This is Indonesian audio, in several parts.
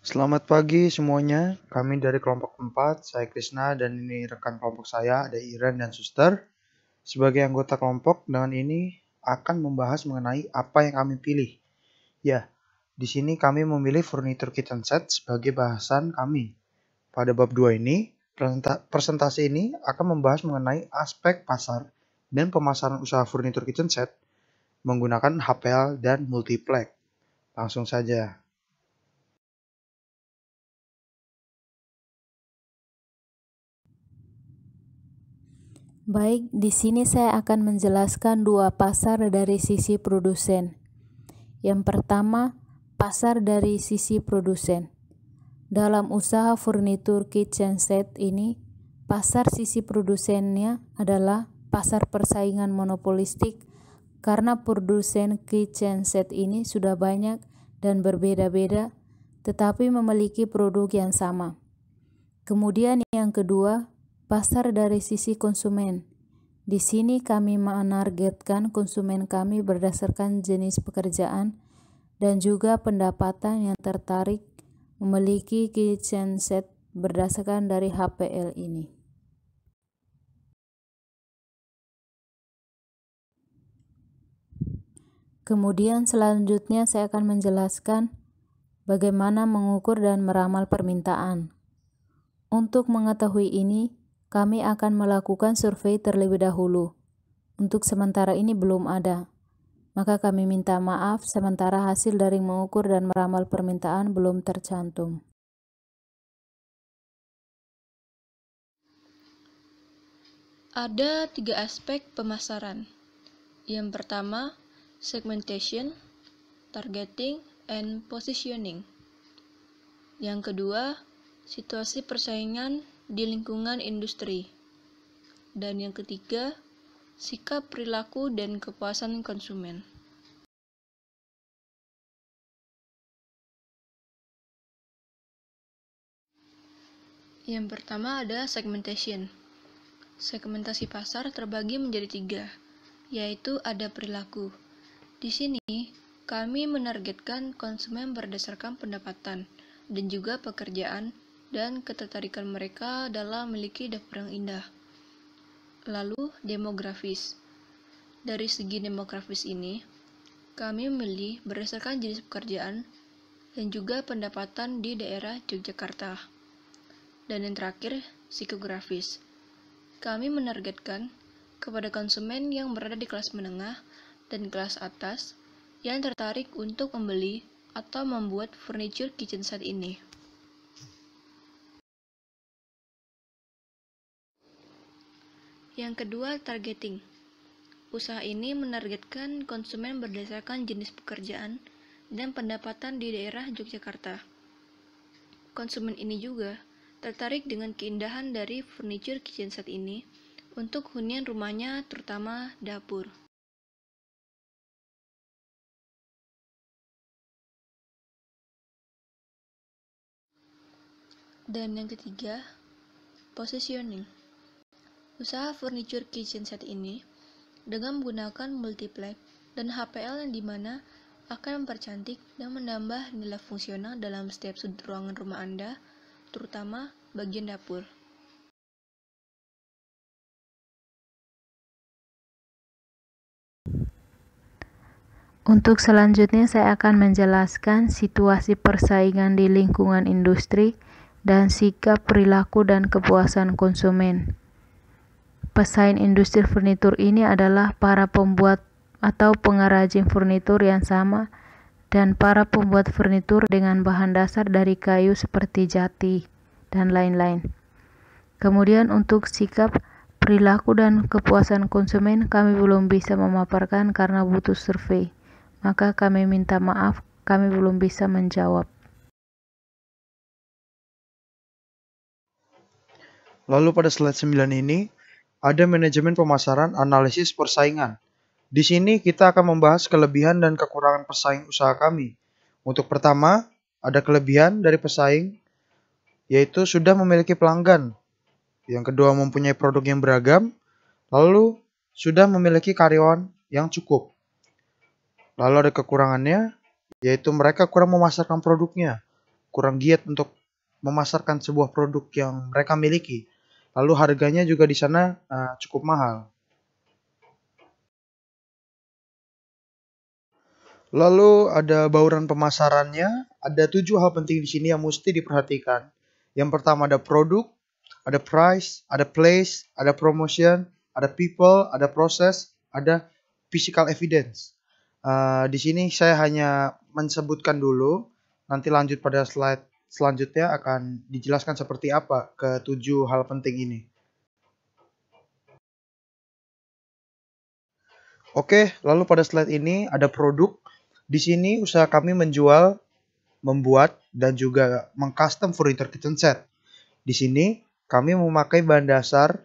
Selamat pagi semuanya, kami dari kelompok 4, saya Krisna dan ini rekan kelompok saya, ada Iren dan Suster. Sebagai anggota kelompok, dengan ini akan membahas mengenai apa yang kami pilih. Ya, di sini kami memilih furniture kitchen set sebagai bahasan kami. Pada bab 2 ini, presentasi ini akan membahas mengenai aspek pasar dan pemasaran usaha furniture kitchen set menggunakan HPL dan multiplex. Langsung saja. Baik, di sini saya akan menjelaskan dua pasar dari sisi produsen. Yang pertama, pasar dari sisi produsen. Dalam usaha furnitur kitchen set ini, pasar sisi produsennya adalah pasar persaingan monopolistik karena produsen kitchen set ini sudah banyak dan berbeda-beda, tetapi memiliki produk yang sama. Kemudian yang kedua, pasar dari sisi konsumen. Di sini kami menargetkan konsumen kami berdasarkan jenis pekerjaan dan juga pendapatan yang tertarik memiliki kitchen set berdasarkan dari HPL ini. Kemudian selanjutnya saya akan menjelaskan bagaimana mengukur dan meramal permintaan. Untuk mengetahui ini, kami akan melakukan survei terlebih dahulu. Untuk sementara ini belum ada. Maka kami minta maaf sementara hasil dari mengukur dan meramal permintaan belum tercantum. Ada 3 aspek pemasaran. Yang pertama, segmentation, targeting, and positioning. Yang kedua, situasi persaingan di lingkungan industri. Dan yang ketiga, sikap perilaku dan kepuasan konsumen. Yang pertama ada segmentation. Segmentasi pasar terbagi menjadi 3, yaitu ada perilaku. Di sini, kami menargetkan konsumen berdasarkan pendapatan dan juga pekerjaan dan ketertarikan mereka dalam memiliki dapur yang indah. Lalu, demografis. Dari segi demografis ini, kami memilih berdasarkan jenis pekerjaan dan juga pendapatan di daerah Yogyakarta. Dan yang terakhir, psikografis. Kami menargetkan kepada konsumen yang berada di kelas menengah dan kelas atas yang tertarik untuk membeli atau membuat furniture kitchen set ini. Yang kedua, targeting. Usaha ini menargetkan konsumen berdasarkan jenis pekerjaan dan pendapatan di daerah Yogyakarta. Konsumen ini juga tertarik dengan keindahan dari furniture kitchen set ini untuk hunian rumahnya, terutama dapur. Dan yang ketiga, positioning. Usaha furniture kitchen set ini dengan menggunakan multiplex dan HPL yang dimana akan mempercantik dan menambah nilai fungsional dalam setiap sudut ruangan rumah Anda, terutama bagian dapur. Untuk selanjutnya saya akan menjelaskan situasi persaingan di lingkungan industri dan sikap perilaku dan kepuasan konsumen. Pesaing industri furnitur ini adalah para pembuat atau pengrajin furnitur yang sama dan para pembuat furnitur dengan bahan dasar dari kayu seperti jati dan lain-lain. Kemudian untuk sikap, perilaku dan kepuasan konsumen kami belum bisa memaparkan karena butuh survei. Maka kami minta maaf, kami belum bisa menjawab. Lalu pada slide 9 ini, ada manajemen pemasaran analisis persaingan. Di sini kita akan membahas kelebihan dan kekurangan pesaing usaha kami. Untuk pertama, ada kelebihan dari pesaing, yaitu sudah memiliki pelanggan. Yang kedua, mempunyai produk yang beragam. Lalu, sudah memiliki karyawan yang cukup. Lalu ada kekurangannya, yaitu mereka kurang memasarkan produknya. kurang giat untuk memasarkan sebuah produk yang mereka miliki. Lalu harganya juga di sana cukup mahal. Lalu ada bauran pemasarannya, ada 7 hal penting di sini yang mesti diperhatikan. Yang pertama ada produk, ada price, ada place, ada promotion, ada people, ada proses, ada physical evidence. Di sini saya hanya menyebutkan dulu, nanti lanjut pada slide selanjutnya akan dijelaskan seperti apa ke-7 hal penting ini. Oke, lalu pada slide ini ada produk. Di sini usaha kami menjual, membuat, dan juga mengcustom furniture kitchen set. Di sini kami memakai bahan dasar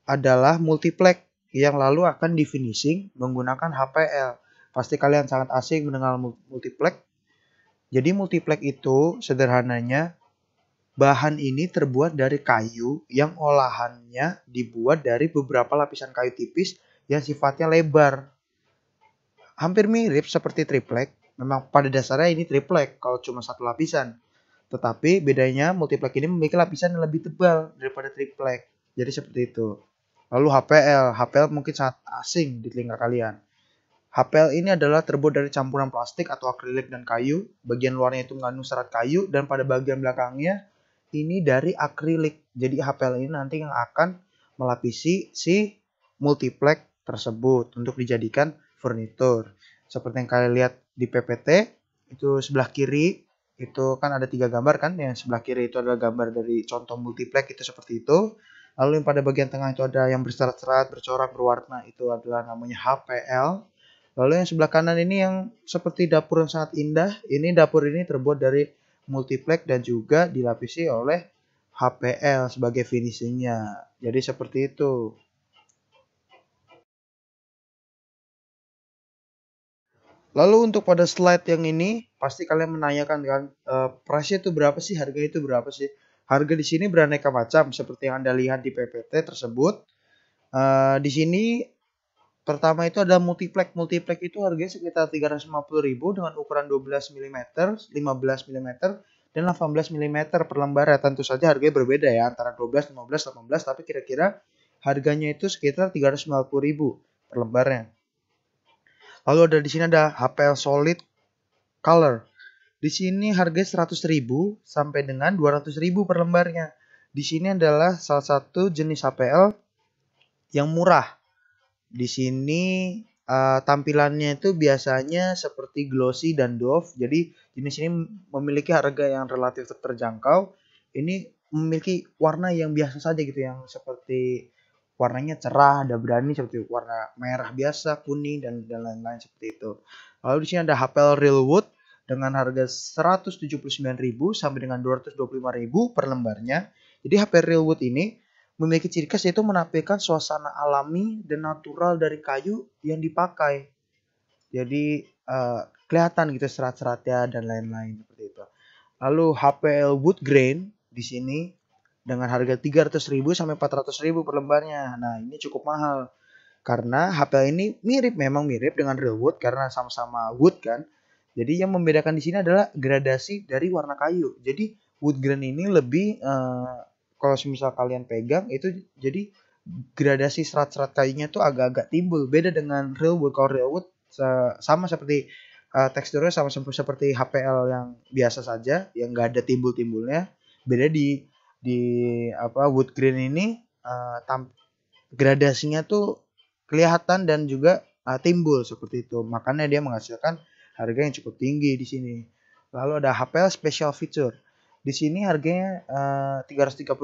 adalah multiplex yang lalu akan di finishing menggunakan HPL. Pasti kalian sangat asing mendengar multiplex. Jadi multiplex itu sederhananya bahan ini terbuat dari kayu yang olahannya dibuat dari beberapa lapisan kayu tipis yang sifatnya lebar. Hampir mirip seperti triplek. Memang pada dasarnya ini triplek kalau cuma satu lapisan. Tetapi bedanya multiplex ini memiliki lapisan yang lebih tebal daripada triplek. Jadi seperti itu. Lalu HPL mungkin sangat asing di telinga kalian. HPL ini adalah terbuat dari campuran plastik atau akrilik dan kayu. Bagian luarnya itu mengandung serat kayu dan pada bagian belakangnya ini dari akrilik. Jadi HPL ini nanti yang akan melapisi si multiplex tersebut untuk dijadikan furnitur. Seperti yang kalian lihat di PPT, itu sebelah kiri itu kan ada 3 gambar kan. Yang sebelah kiri itu adalah gambar dari contoh multiplex itu seperti itu. Lalu yang pada bagian tengah itu ada yang berserat-serat, bercorak, berwarna, itu adalah namanya HPL. Lalu yang sebelah kanan ini yang seperti dapur yang sangat indah. Ini dapur ini terbuat dari multiplex dan juga dilapisi oleh HPL sebagai finishingnya. Jadi seperti itu. Lalu untuk pada slide yang ini pasti kalian menanyakan kan price itu berapa sih, harga itu berapa sih? Harga di sini beraneka macam seperti yang Anda lihat di PPT tersebut. Di sini pertama itu ada multiplex. Multiplex itu harganya sekitar 350.000 dengan ukuran 12 mm, 15 mm, dan 18 mm per lembar. Tentu saja harganya berbeda ya antara 12, 15, 18, tapi kira-kira harganya itu sekitar 350.000 per lembarnya. Lalu ada di sini ada HPL Solid Color. Di sini harganya 100.000 sampai dengan 200.000 per lembarnya. Di sini adalah salah satu jenis HPL yang murah. Di sini tampilannya itu biasanya seperti glossy dan doff. Jadi jenis ini memiliki harga yang relatif terjangkau. Ini memiliki warna yang biasa saja gitu, yang seperti warnanya cerah, ada berani seperti warna merah biasa, kuning dan lain-lain seperti itu. Lalu di sini ada HPL Real Wood dengan harga 179.000 sampai dengan 225.000 per lembarnya. Jadi HPL Real Wood ini memiliki ciri khas yaitu menampilkan suasana alami dan natural dari kayu yang dipakai. Jadi kelihatan gitu serat-seratnya dan lain-lain seperti itu. Lalu HPL Wood Grain di sini dengan harga 300.000 sampai 400.000 per lembarnya. Nah, ini cukup mahal karena HPL ini memang mirip dengan real wood karena sama-sama wood kan. Jadi yang membedakan di sini adalah gradasi dari warna kayu. Jadi wood grain ini lebih kalau misal kalian pegang itu jadi gradasi serat-serat kayunya tuh agak-agak timbul. Beda dengan real wood. Kalau real wood sama seperti teksturnya sama seperti HPL yang biasa saja, yang nggak ada timbul-timbulnya. Beda di wood grain ini gradasinya tuh kelihatan dan juga timbul seperti itu. Makanya dia menghasilkan harga yang cukup tinggi di sini. Lalu ada HPL Special Feature. Di sini harganya 336.000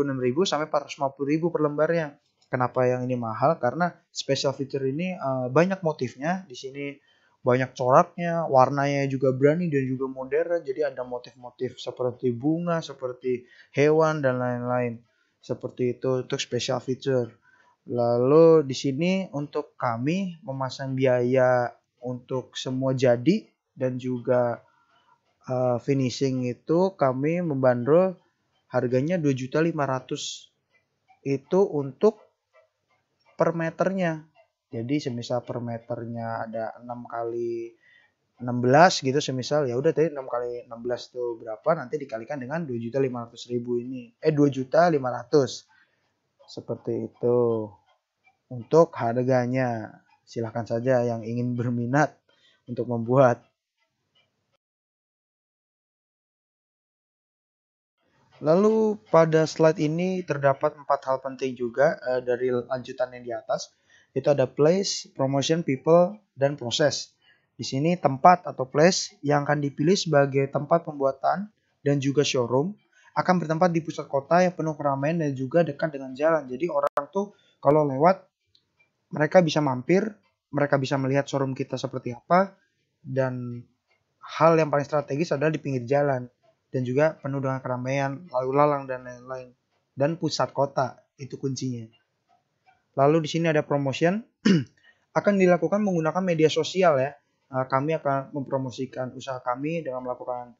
sampai 450.000 per lembarnya. Kenapa yang ini mahal? Karena Special Feature ini banyak motifnya. Di sini banyak coraknya, warnanya juga berani dan juga modern. Jadi ada motif-motif seperti bunga, seperti hewan dan lain-lain. Seperti itu untuk special feature. Lalu di sini untuk kami memasang biaya untuk semua jadi dan juga finishing itu kami membandrol harganya 2.500.000 itu untuk per meternya. Jadi semisal per meternya ada 6 kali 16 gitu semisal, ya udah tadi 6 kali 16 itu berapa, nanti dikalikan dengan 2.500.000 ini. 2.500.000. Seperti itu. Untuk harganya, silahkan saja yang ingin berminat untuk membuat. Lalu pada slide ini terdapat 4 hal penting juga dari lanjutan yang di atas. Itu ada place, promotion, people, dan proses. Di sini tempat atau place yang akan dipilih sebagai tempat pembuatan dan juga showroom akan bertempat di pusat kota yang penuh keramaian dan juga dekat dengan jalan. Jadi orang tuh kalau lewat mereka bisa mampir, mereka bisa melihat showroom kita seperti apa, dan hal yang paling strategis adalah di pinggir jalan dan juga penuh dengan keramaian, lalu lalang dan lain-lain, dan pusat kota itu kuncinya. Lalu di sini ada promotion akan dilakukan menggunakan media sosial ya. Kami akan mempromosikan usaha kami dengan melakukan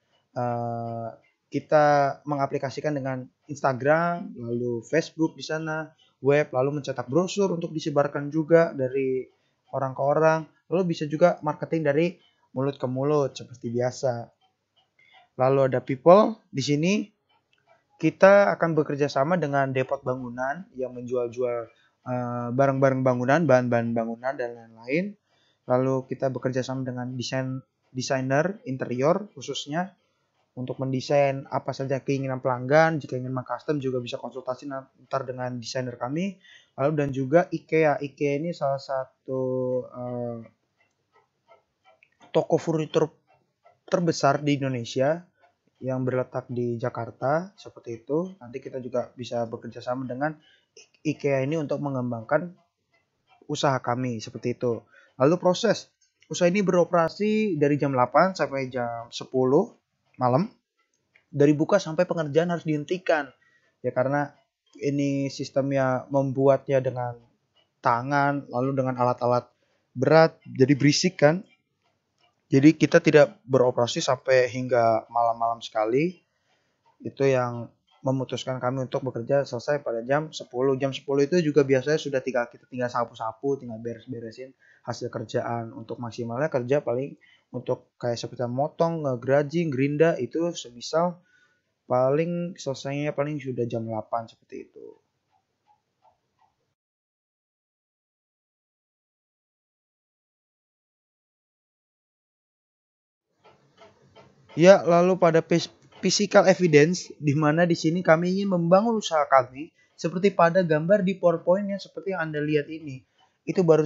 kita mengaplikasikan dengan Instagram, lalu Facebook di sana, web, lalu mencetak brosur untuk disebarkan juga dari orang ke orang. Lalu bisa juga marketing dari mulut ke mulut seperti biasa. Lalu ada people, di sini kita akan bekerja sama dengan depot bangunan yang menjual-jual barang-barang bangunan, bahan-bahan bangunan dan lain-lain. Lalu kita bekerja sama dengan desainer interior khususnya untuk mendesain apa saja keinginan pelanggan. Jika ingin mengcustom juga bisa konsultasi ntar dengan desainer kami. Lalu dan juga IKEA. IKEA ini salah satu toko furnitur terbesar di Indonesia yang berletak di Jakarta seperti itu. Nanti kita juga bisa bekerja sama dengan IKEA ini untuk mengembangkan usaha kami seperti itu. Lalu proses usaha ini beroperasi dari jam 8 sampai jam 10 malam. Dari buka sampai pengerjaan harus dihentikan. Ya karena ini sistemnya membuatnya dengan tangan, lalu dengan alat-alat berat, jadi berisik kan. Jadi kita tidak beroperasi sampai hingga malam-malam sekali. Itu yang memutuskan kami untuk bekerja selesai pada jam 10. Jam 10 itu juga biasanya sudah kita tinggal sapu-sapu, tinggal beres-beresin hasil kerjaan. Untuk maksimalnya kerja paling untuk kayak seperti motong, ngegrajing, gerinda itu semisal paling selesainya paling sudah jam 8 seperti itu. Ya, lalu pada physical evidence, di mana di sini kami ingin membangun usaha kami seperti pada gambar di PowerPoint yang seperti yang Anda lihat ini. Itu baru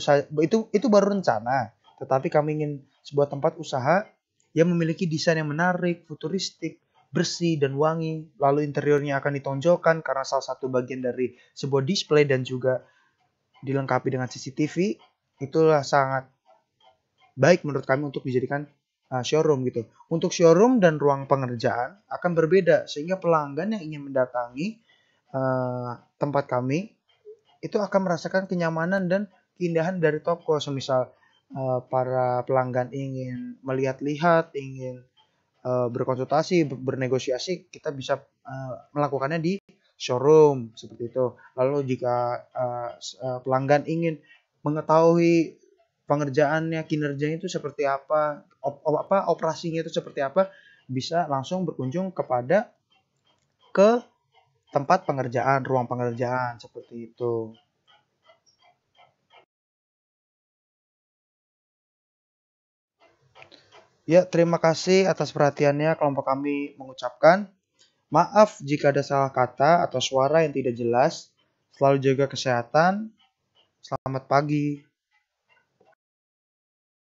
rencana, tetapi kami ingin sebuah tempat usaha yang memiliki desain yang menarik, futuristik, bersih dan wangi. Lalu interiornya akan ditonjolkan karena salah satu bagian dari sebuah display dan juga dilengkapi dengan CCTV. Itulah sangat baik menurut kami untuk dijadikan showroom gitu. Untuk showroom dan ruang pengerjaan akan berbeda sehingga pelanggan yang ingin mendatangi tempat kami itu akan merasakan kenyamanan dan keindahan dari toko. Semisal para pelanggan ingin melihat-lihat, ingin berkonsultasi, bernegosiasi, kita bisa melakukannya di showroom seperti itu. Lalu jika pelanggan ingin mengetahui pengerjaannya, kinerjanya itu seperti apa, operasinya itu seperti apa, bisa langsung berkunjung ke tempat pengerjaan, ruang pengerjaan seperti itu. Ya, terima kasih atas perhatiannya. Kelompok kami mengucapkan maaf jika ada salah kata atau suara yang tidak jelas. Selalu jaga kesehatan. Selamat pagi.